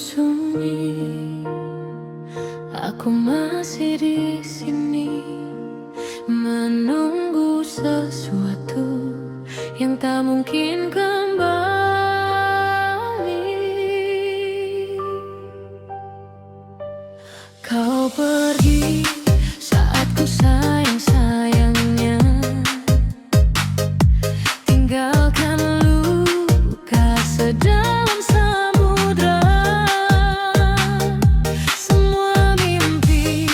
sunyi, aku masih di sini menunggu sesuatu yang tak mungkin kembali. Kau pergi saat ku sayang-sayangnya, tinggalkan luka sedalam samudra. Semua mimpi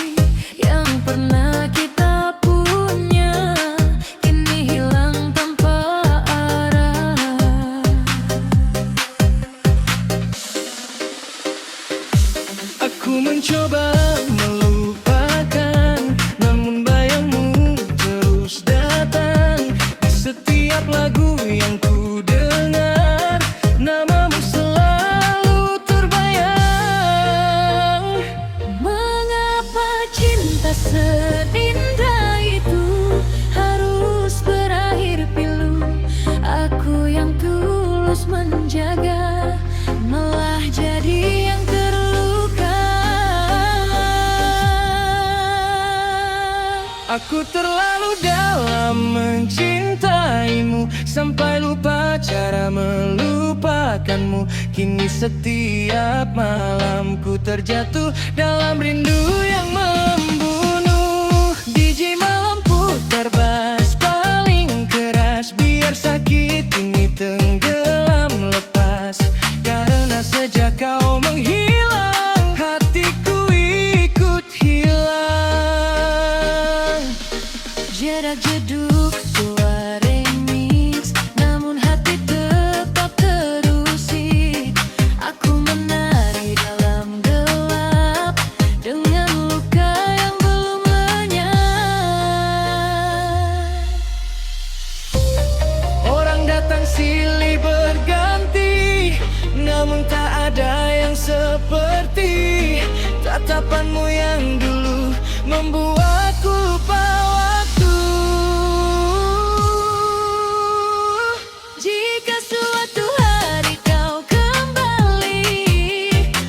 yang pernah kita punya kini hilang tanpa arah. Aku mencoba melupakan, namun bayangmu terus datang. Di setiap lagu yang ku dengar, namamu selalu terbayang. Mengapa cinta seindah itu harus berakhir pilu? Aku yang tulus menjaga malah jadi yang terluka. Aku terlalu dalam mencintaimu sampai lupa cara melupakanmu. Kini setiap malam ku terjatuh dalam rindu yang membunuh. DJ malam putar bass paling keras, biar sakit ini tenggelam lepas. Karena sejak kau menghilang, hatiku ikut hilang. Jedak-jeduk suara remix, namun hati tetap terusik. Aku menari dalam gelap dengan luka yang belum lenyap. Orang datang silih berganti, namun tak ada yang seperti tatapanmu yang dulu membuatku lupa waktu. Jika suatu hari kau kembali,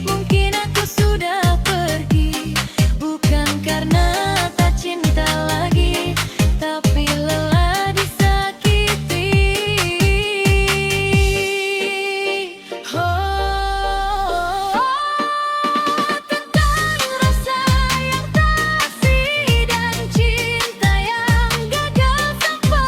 mungkin aku sudah pergi. Bukan karena tak cinta lagi, tapi lelah disakiti. Tentang rasa yang tak asli dan cinta yang gagal sampai.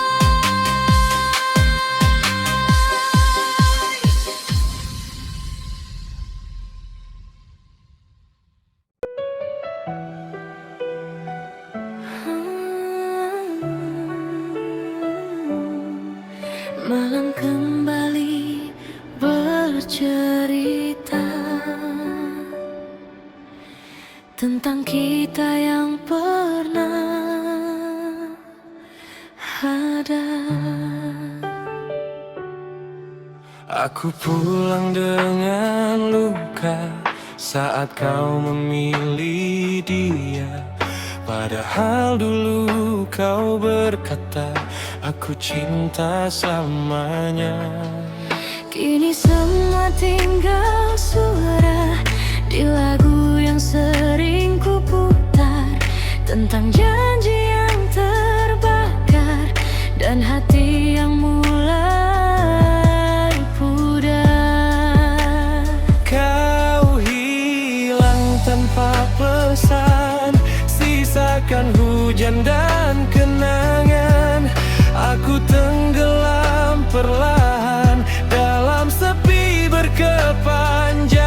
Malam kembali bercerita tentang kita yang pernah ada. Aku pulang dengan luka saat kau memilih dia. Padahal dulu kau berkata aku cinta selamanya. Kini semua tinggal suara di lagu yang sering ku putar, tentang janji yang terbakar dan hati yang mulai pudar. Kau hilang tanpa pesan, sisakan hujan dan kenangan. Aku tenggelam perlahan dalam sepi berkepanjangan.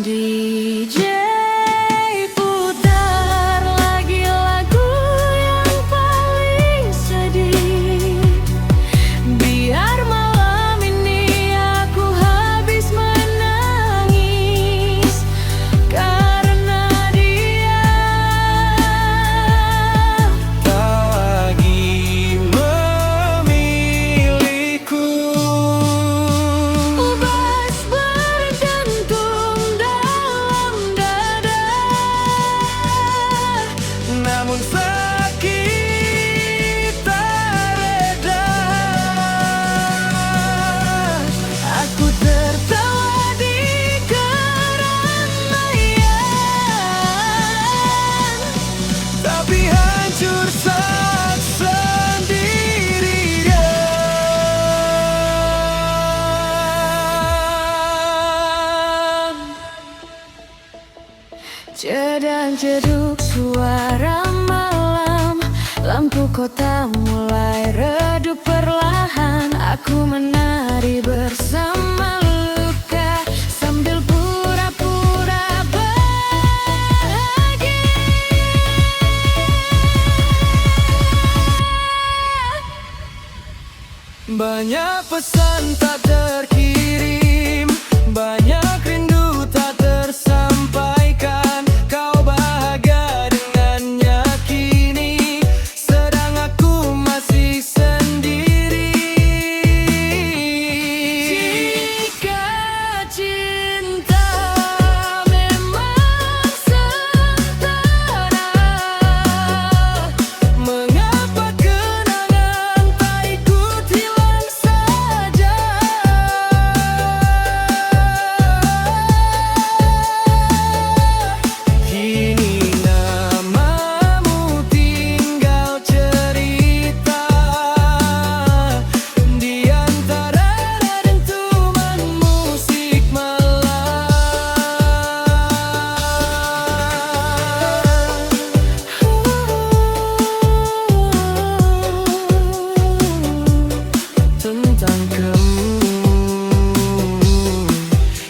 DJ putar lagi lagu yang paling sedih, biar malam ini aku habis menangis karena dia. Tak jeduk suara malam, lampu kota mulai redup perlahan. Aku menari bersama luka sambil pura-pura bahagia. Banyak pesan tak terkirim, banyak rindu tak tersampaikan. Kau bahagia dengannya kini, sedang aku masih sendiri. Jika cinta memang sementara, Mengapa kenangan tak ikut hilang saja? Kini namamu tinggal cerita di antara dentuman musik malam. Tentang kamu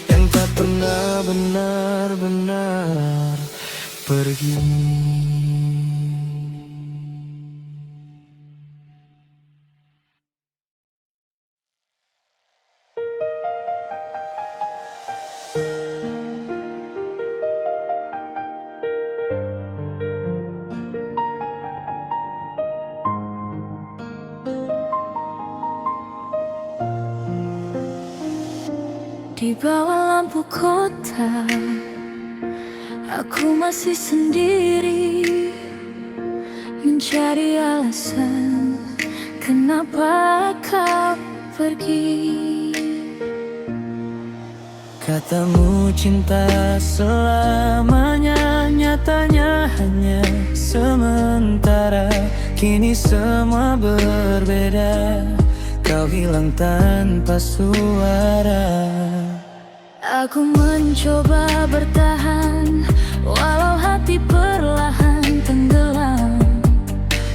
yang tak pernah benar-benar pergi. di bawah lampu kota, aku masih sendiri, mencari alasan kenapa kau pergi. Katamu cinta selamanya, nyatanya hanya sementara. Kini semua berbeda, kau hilang tanpa suara. Aku mencoba bertahan, walau hati perlahan tenggelam.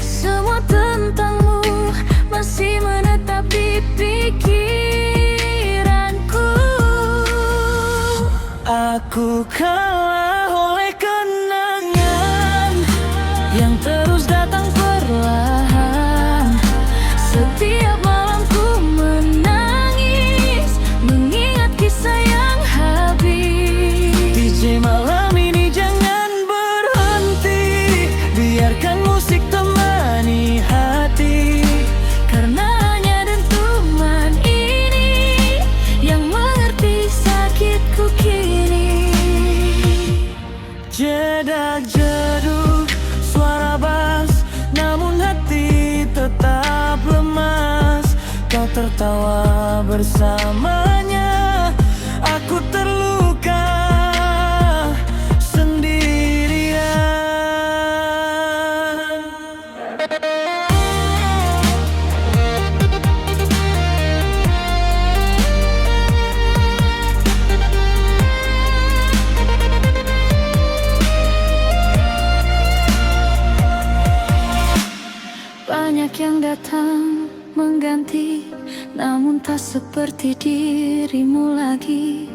Semua tentangmu masih menetap di pikiranku. Aku kalah oleh kenangan yang terus datang perlahan. Setiap malam ku menangis, mengingat kisah yang habis. DJ malam ini jangan berhenti, biarkan musik temani hati. Karena hanya dentuman ini yang mengerti sakitku kini. Jedak jeduk suara bass, namun hati tetap lemas. Kau tertawa bersamanya, aku terluka sendirian. Banyak yang datang mengganti, namun tak seperti dirimu lagi.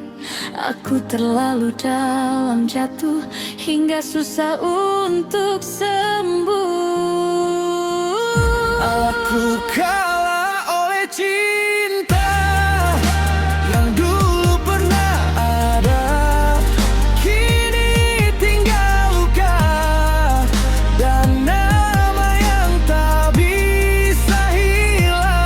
Aku terlalu dalam jatuh, hingga susah untuk sembuh. Aku kalah oleh cinta yang dulu pernah ada. Kini tinggal luka dan nama yang tak bisa hilang.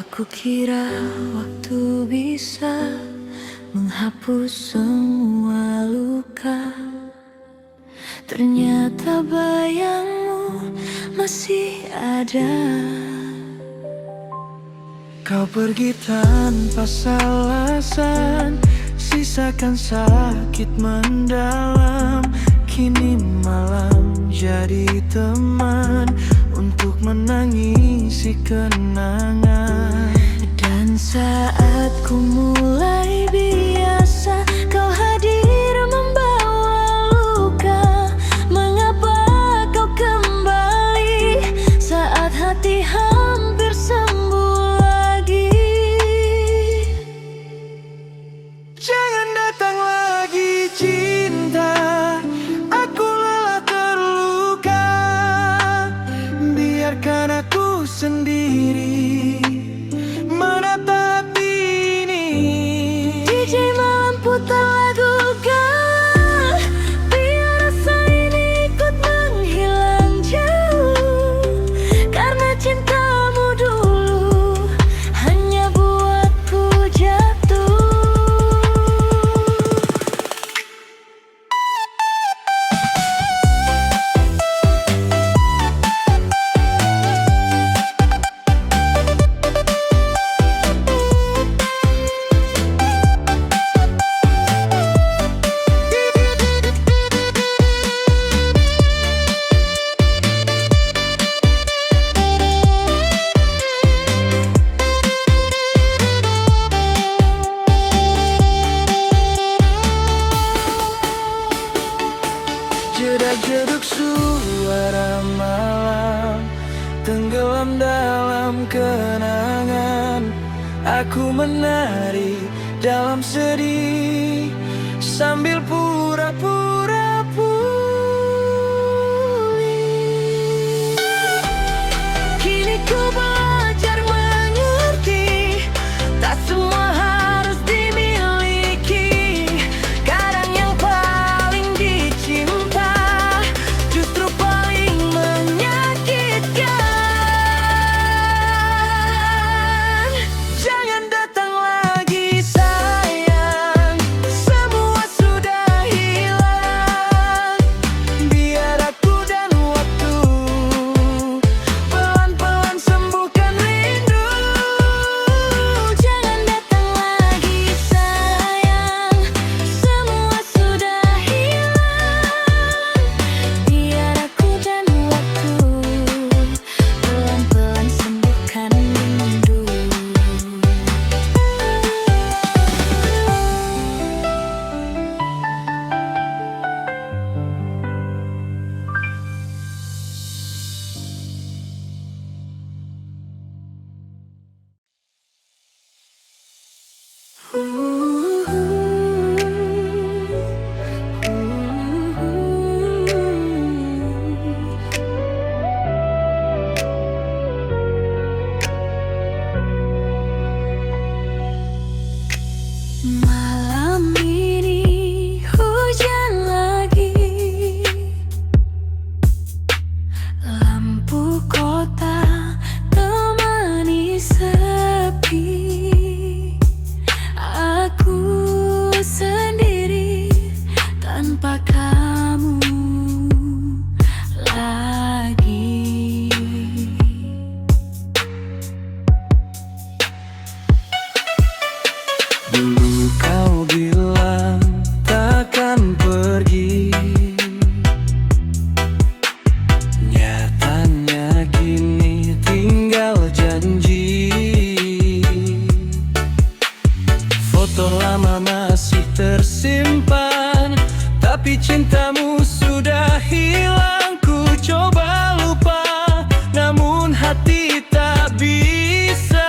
Aku kira waktu bisa menghapus semua luka, Ternyata bayangmu masih ada. Kau pergi tanpa alasan, sisakan sakit mendalam. Kini malam jadi teman untuk menangisi kenangan. Dan saat ku mulai biasa, kau hadir membawa luka. Mengapa kau kembali saat hati hampir sembuh lagi? Jangan datang lagi cinta, aku lelah terluka. Biarkan aku sendiri menatapi ini. DJ malam putar lagu kau, biar rasa ini ikut menghilang jauh. Karena cintamu dulu hanya buatku jatuh. Jedak-jeduk suara malam tenggelam dalam kenangan. Aku menari dalam sedih sambil pura-pura pulih. Kini ku belajar mengerti, tak semua harus dimiliki. Kadang yang paling dicinta justru paling menyakitkan. Jangan datang lagi sayang, semua sudah hilang. Biar aku dan waktu pelan-pelan sembuhkan rindu. Jangan datang lagi sayang, semua sudah hilang. Biar aku dan waktu pelan-pelan sembuhkan rindu. Malam ini hujan lagi, lampu kota temani sepi. Aku sendiri tanpa kamu lagi. Dulu kau bilang takkan pergi, nyatanya kini tinggal janji. Foto lama masih tersimpan, tapi cintamu sudah hilang. Ku coba lupa, namun hati tak bisa.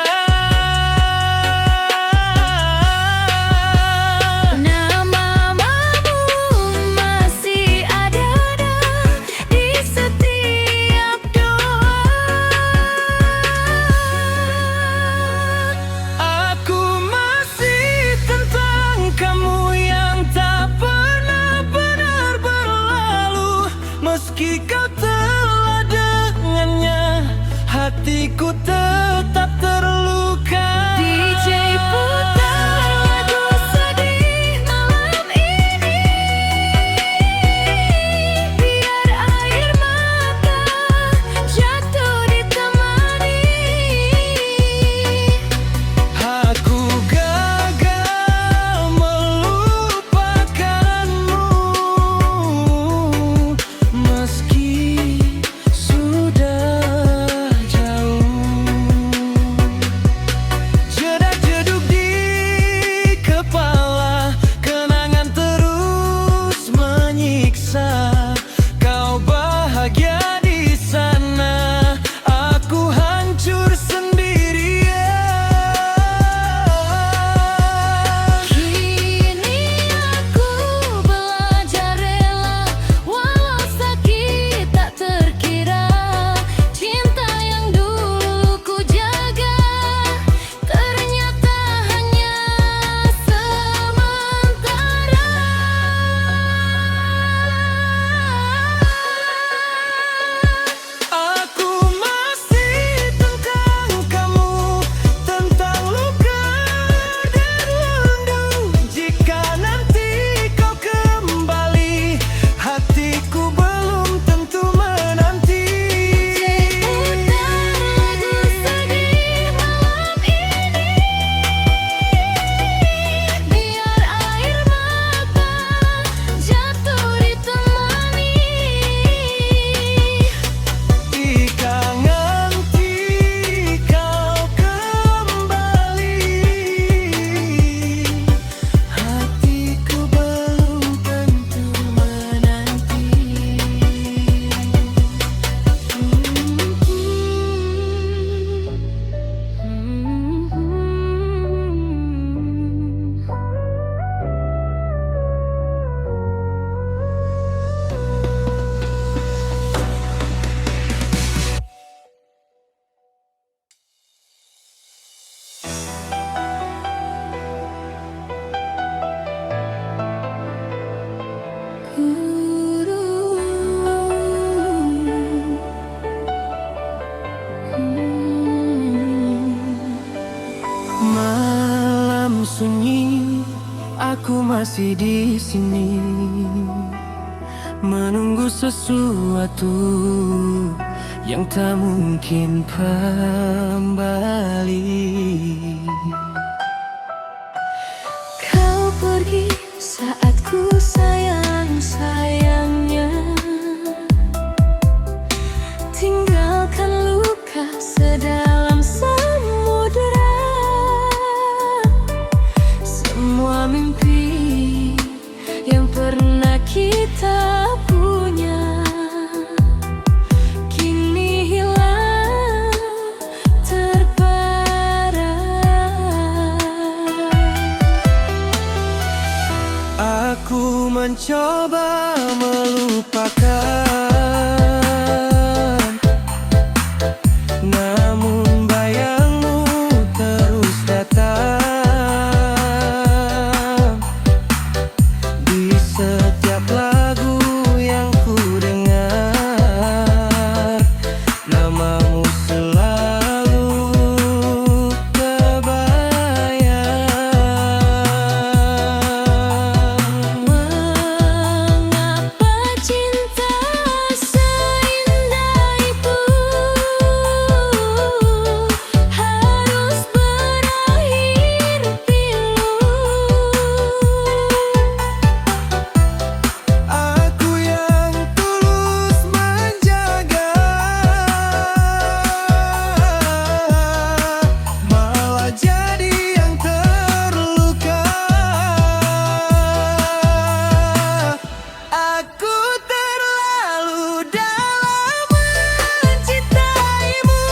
sunyi, aku masih di sini menunggu sesuatu yang tak mungkin kembali. Kau pergi saat ku sayang-sayangnya, tinggalkan luka sedalam samudera. Semua mimpi yang pernah kita punya kini hilang terparah. Aku mencoba melupakan, namun bayangmu terus datang di setiap lagu yang ku dengar. Namamu selalu terbayang. Mengapa cinta seindah itu harus berakhir pilu? Aku yang tulus menjaga malah jadi yang terluka. Aku terlalu dalam mencintaimu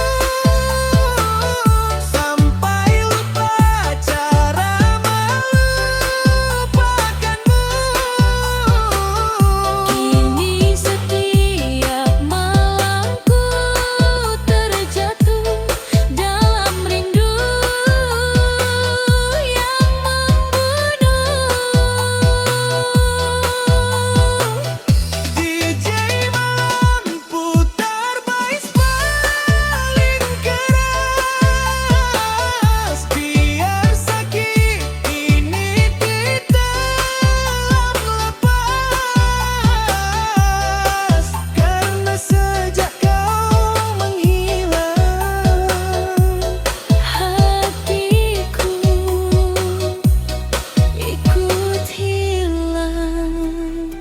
sampai lupa cara melupakanmu. Kini setiap malamku terjatuh dalam rindu yang membunuh. DJ malam putar bass paling keras, biar sakit ini ditelan lepas. Karena sejak kau menghilang, Hatiku ikut hilang.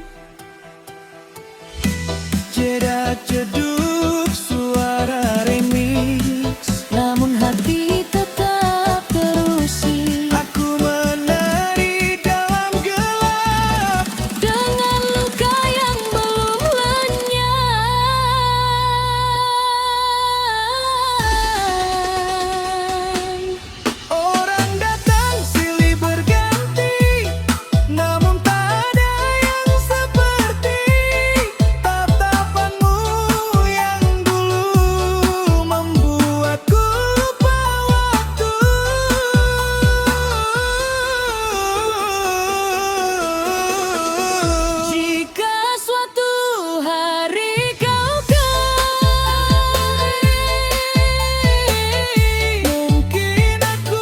jedak jeduk suara remix, Namun hati tetap terusik aku menari dalam gelap. dengan luka yang belum lenyap. Orang datang silih berganti, namun tak ada yang seperti tatapanmu yang dulu membuatku lupa waktu. Jika suatu hari kau kembali, Mungkin aku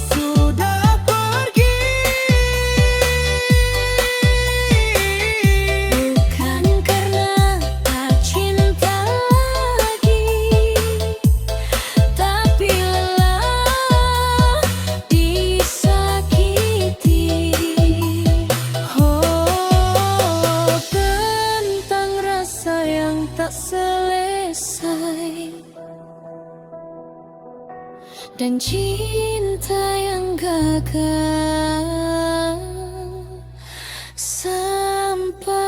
sudah pergi, bukan karena tak cinta lagi, tapi lelah disakiti. Oh, tentang rasa yang tak selesai dan cinta yang gagal sampai.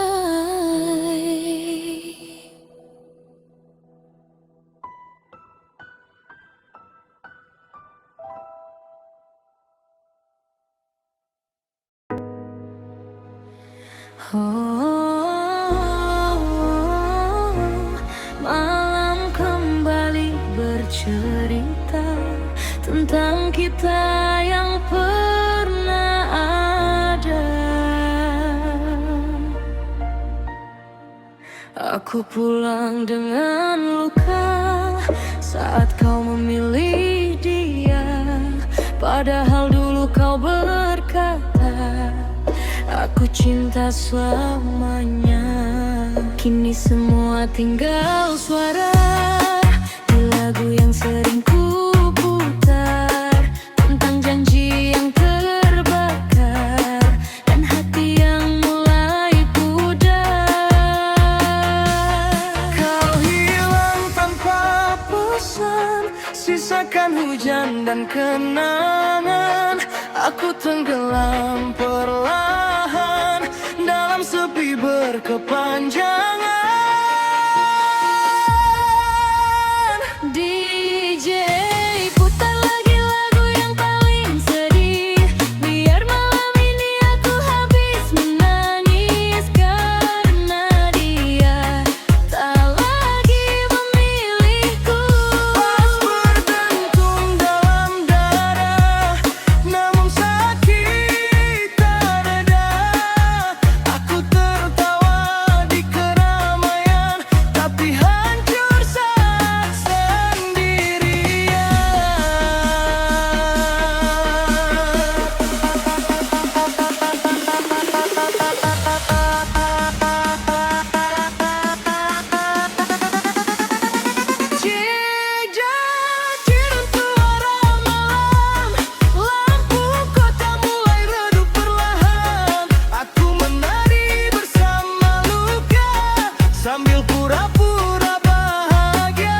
Oh, malam kembali bercerita tentang kita yang pernah ada. Aku pulang dengan luka saat kau memilih dia, padahal dulu dulu kau berkata aku cinta selamanya. Kini semua tinggal suara di lagu yang sering ku putar, tentang janji yang terbakar dan hati yang mulai pudar. Kau hilang tanpa pesan, sisakan hujan dan kenangan. Aku tenggelam perlahan dalam sepi berkepanjangan. DJ putar lagi lagu yang paling sedih, biar malam ini aku habis menangis karena dia tak lagi memilihku. Pas berdentum dalam dada, namun sakit tak reda. Aku tertawa di keramaian, tapi hancur saat sendirian. Jejak suara malam, lampu kota mulai redup perlahan. Aku menari bersama luka sambil pura-pura bahagia.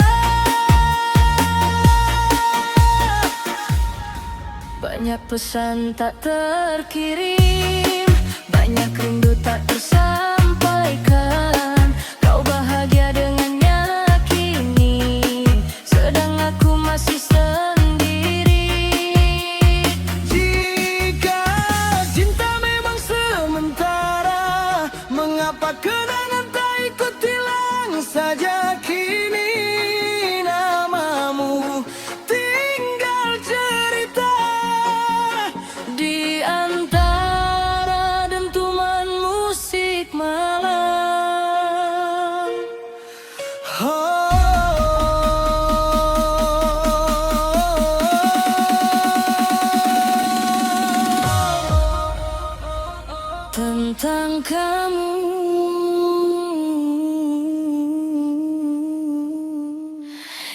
Banyak pesan tak terkirim, banyak rindu tak tersampaikan. Kau bahagia dengannya kini, sedang aku masih sendiri. Jika cinta memang sementara, mengapa kenangan tak ikut hilang saja? Kini namamu tinggal cerita Di antara dentuman musik malam. Tentang kamu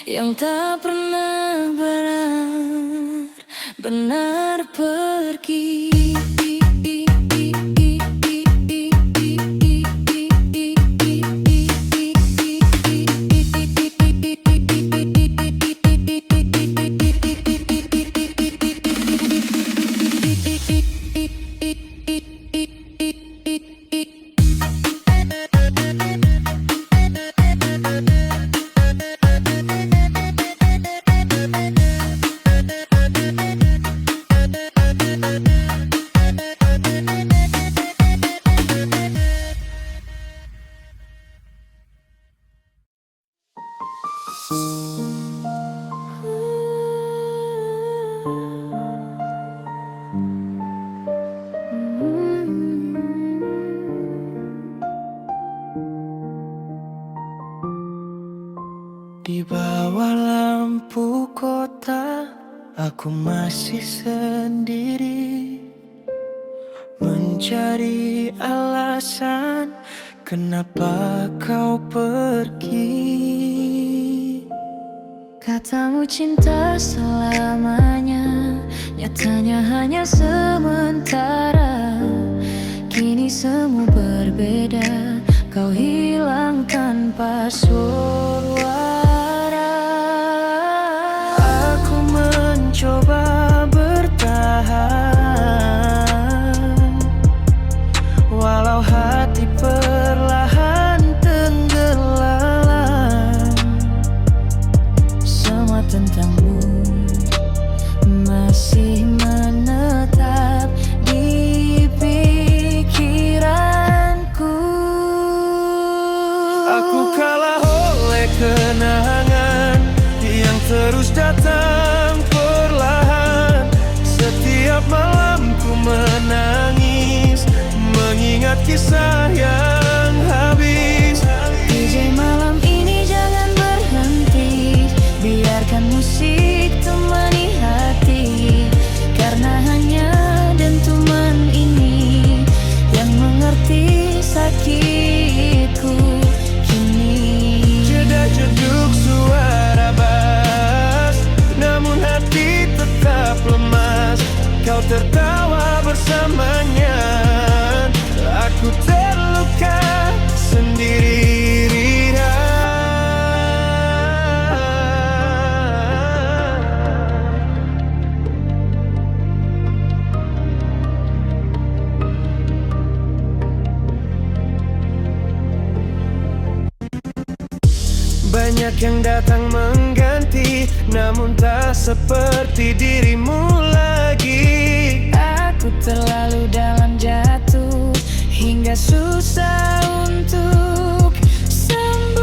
yang tak pernah benar-benar pergi. Di bawah lampu kota, aku masih sendiri, mencari alasan kenapa kau pergi. Katamu cinta selamanya, nyatanya hanya sementara. Kini semua berbeda, kau hilang tanpa suara. Aku mencoba bertahan, walau hati perlahan tenggelam. Semua tentangmu masih menetap di pikiranku. Aku kalah oleh kenangan. tertawa bersamanya. Aku terluka sendiri, Rina. Banyak yang datang mengganti, namun tak seperti dirimu lagi. Aku terlalu dalam jatuh, hingga susah untuk sembuh.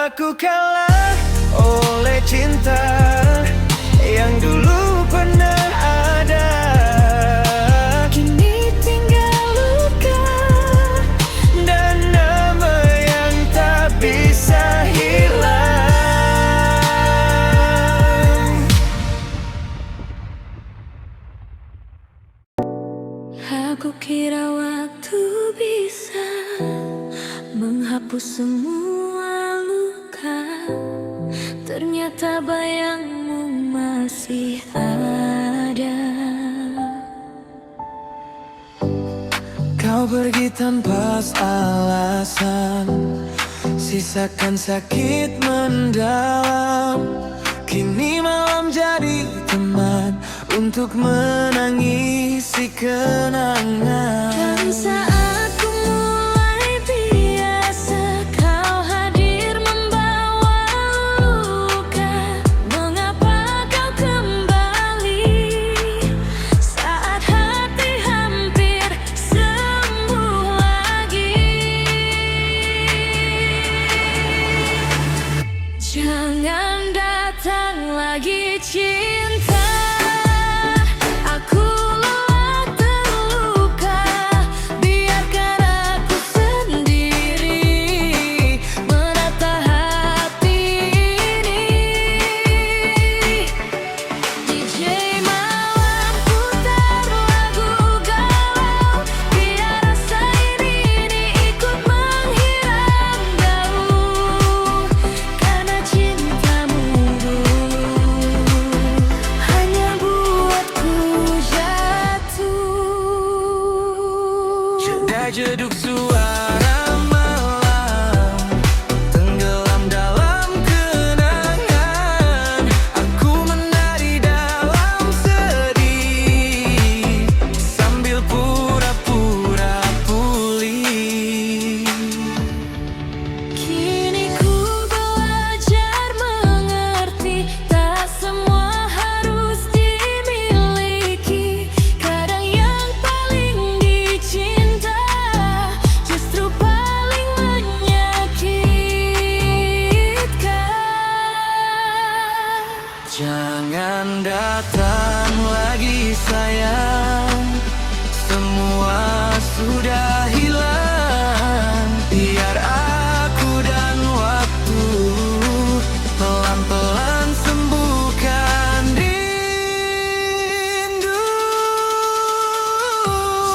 Aku kalah oleh cinta yang dulu pernah ada. Kini tinggal luka Dan nama yang tak bisa hilang. Aku kira waktu bisa menghapus semua luka. Ternyata bayangmu masih ada. Kau pergi tanpa alasan, sisakan sakit mendalam. Kini malam jadi teman untuk menangisi kenangan. Dan saat ku mulai biasa, kau hadir membawa luka. Mengapa kau kembali saat hati hampir sembuh lagi? Jangan datang lagi cinta. Aku lelah terluka, biarkan aku sendiri menata hati ini. DJ malam putar lagu galau, biar rasa ini ikut menghilang jauh. Karena cintamu dulu hanya buatku jatuh. Jeda jeduk suara malam, tenggelam dalam kenangan. Aku menari dalam sedih, sambil pura-pura pulih. Kini ku belajar mengerti, tak semua harus dimiliki. Kadang yang paling dicinta justru paling menyakitkan. Jangan datang lagi sayang, semua sudah hilang. Biar aku dan waktu pelan-pelan sembuhkan rindu.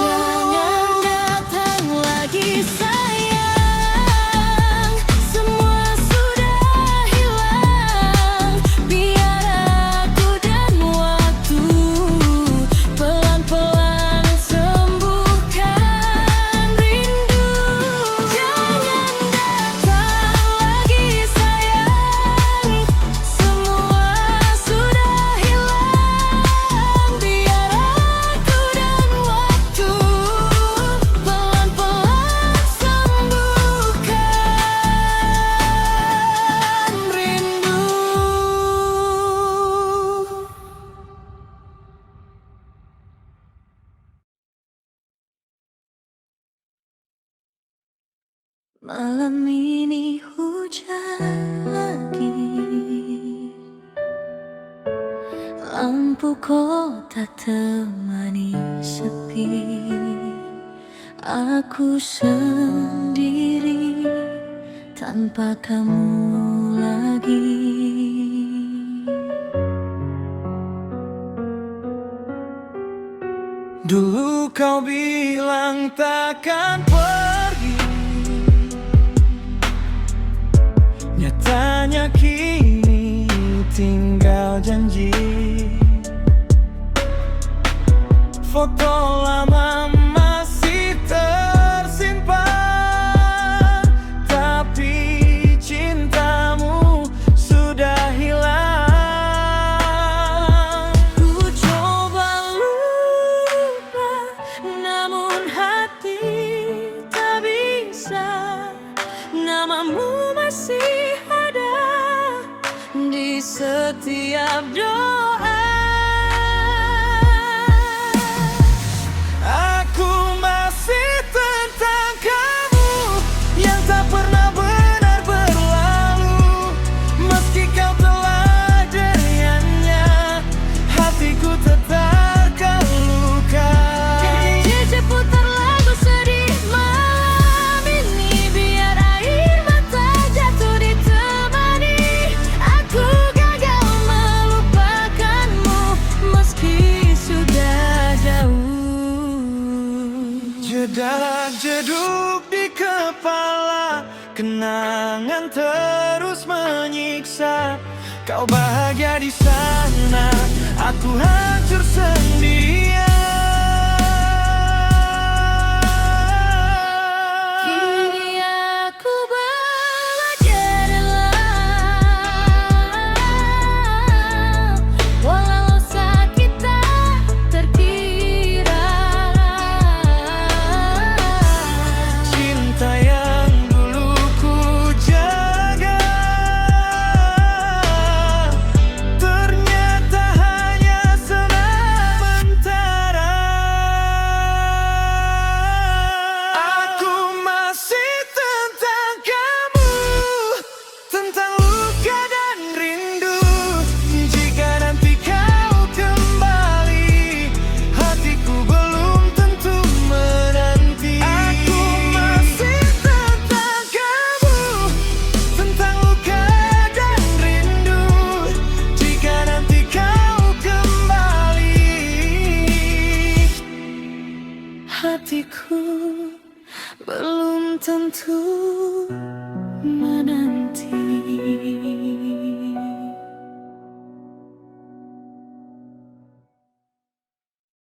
Jangan datang lagi sayang, semua sudah hilang. Biar aku dan waktu pelan-pelan sembuhkan rindu. Jangan datang lagi sayang, semua sudah hilang. Biar aku dan waktu pelan-pelan sembuhkan rindu. Malam ini hujan lagi, lampu kota temani sepi. Aku sendiri tanpa kamu lagi. Dulu kau bilang takkan pergi, nyatanya kini tinggal janji. mengeduk di kepala, kenangan terus menyiksa. Kau bahagia di sana, aku hancur sendirian. Kini aku belajarlah, walau sakit tak terkira. Cinta yang dulu ku jaga ternyata hanya sementara. Aku masih tentang kamu, tentang luka dan rindu. Jika nanti kau kembali, hatiku belum tentu menanti. Aku masih tentang kamu, tentang luka dan rindu. Jika nanti kau kembali, hatiku belum tentu menanti.